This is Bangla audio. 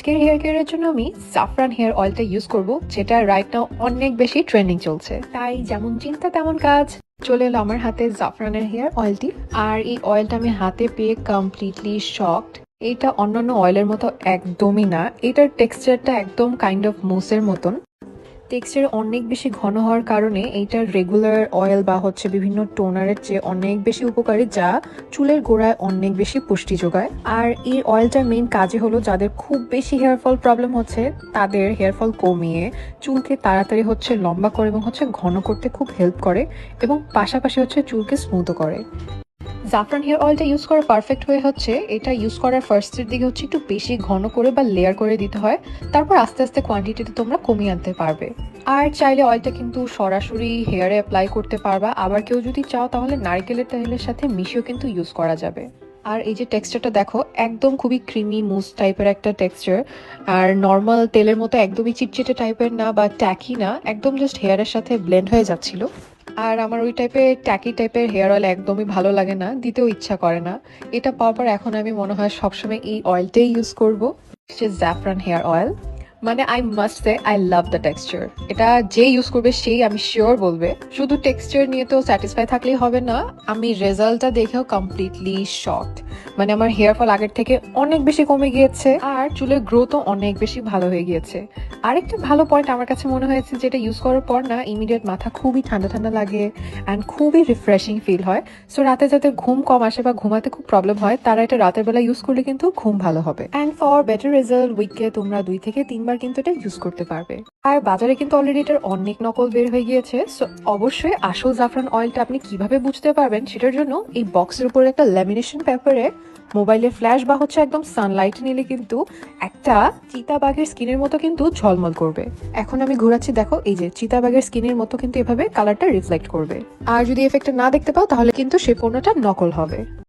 আজকের হেয়ার কেয়ারের জন্য আমি জাফরান হেয়ার অয়েলটা ইউজ করব, যেটা রাইট নাও অনেক বেশি ট্রেন্ডিং চলছে। তাই যেমন চিন্তা তেমন কাজ, চলে এলো আমার হাতে জাফরানের হেয়ার অয়েলটি। আর এই অয়েলটা আমি হাতে পেয়ে কমপ্লিটলি শকড। এটা অন্যান্য অয়েলের মতো একদমই না, এটার টেক্সচারটা একদম কাইন্ড অফ মুসের মতন। টেক্সচার অনেক বেশি ঘন হওয়ার কারণে এইটার রেগুলার অয়েল বা বিভিন্ন টোনারের চেয়ে অনেক বেশি উপকারী, যা চুলের গোড়ায় অনেক বেশি পুষ্টি যোগায়। আর এই অয়েলটার মেইন কাজই হলো যাদের খুব বেশি হেয়ারফল প্রবলেম হচ্ছে তাদের হেয়ারফল কমিয়ে চুলকে তাড়াতাড়ি লম্বা করে এবং ঘন করতে খুব হেল্প করে, এবং পাশাপাশি চুলকে স্মুথও করে। জাফরান হেয়ার অয়েলটা ইউজ করার পারফেক্ট ওয়ে হচ্ছে, এটা ইউজ করার ফার্স্টের দিকে একটু বেশি ঘন করে বা লেয়ার করে দিতে হয়। তারপর আস্তে আস্তে কোয়ান্টিটিতে তোমরা কমিয়ে আনতে পারবে। আর চাইলে অয়েলটা কিন্তু সরাসরি হেয়ারে অ্যাপ্লাই করতে পারবা, আবার কেউ যদি চাও তাহলে নারকেলের তেলের সাথে মিশিয়েও কিন্তু ইউজ করা যাবে। আর এই যে টেক্সচারটা দেখো, একদম খুবই ক্রিমি মুস টাইপের একটা টেক্সচার। আর নর্মাল তেলের মতো একদমই চিটচিটে টাইপের না বা ট্যাকি না, একদম জাস্ট হেয়ারের সাথে ব্লেন্ড হয়ে যাচ্ছিল। আর আমার ওই টাইপের ট্যাকি টাইপের হেয়ার অয়েল একদমই ভালো লাগে না, দিতেও ইচ্ছা করে না। এটা পাওয়ার পর এখন আমি মনে হয় সবসময় এই অয়েলটাই ইউজ করবো, জাফরান হেয়ার অয়েল। মানে I must say I love the texture. এটা যে ইউজ করবে সেই আমি শিওর বলবে। শুধু টেক্সচার নিয়ে তো স্যাটিসফাই থাকলেই হবে না, আমি রেজাল্টটা দেখেও কমপ্লিটলি শকড। মানে আমার হেয়ার ফল আগের থেকে অনেক বেশি কমে গিয়েছে, আর চুলের গ্রোথও অনেক বেশি ভালো হয়ে গিয়েছে। আরেকটা ভালো পয়েন্ট আমার কাছে মনে হয়েছে, যেটা ইউজ করার পর না ইমিডিয়েট মাথা খুবই ঠান্ডা ঠান্ডা লাগে অ্যান্ড খুবই রিফ্রেশিং ফিল হয়। সো রাতে যাদের ঘুম কম আসে বা ঘুমাতে খুব প্রবলেম হয়, তারা এটা রাতের বেলা ইউজ করলে কিন্তু ঘুম ভালো হবে। অ্যান্ড ফর বেটার রেজাল্ট উইকে তোমরা 2 থেকে 3 বার কিন্তু এটা ইউজ করতে পারবে। আর বাজারে কিন্তু অলরেডি এটার অনেক নকল বের হয়ে গিয়েছে। সো অবশ্যই আসল জাফরান অয়েলটা আপনি কিভাবে বুঝতে পারবেন, সেটার জন্য এই বক্সের উপরে একটা ল্যামিনেশন পেপারে মোবাইলের ফ্ল্যাশ বা একদম সানলাইট নিলে কিন্তু একটা চিতাবাঘের স্কিনের মতো কিন্তু ঝলমল করবে। এখন আমি ঘোরাচ্ছি, দেখো এই যে চিতাবাঘের স্কিনের মতো কিন্তু এভাবে কালারটা রিফ্লেক্ট করবে। আর যদি এফেক্টটা না দেখতে পাও তাহলে কিন্তু সেই পণ্যটা নকল হবে।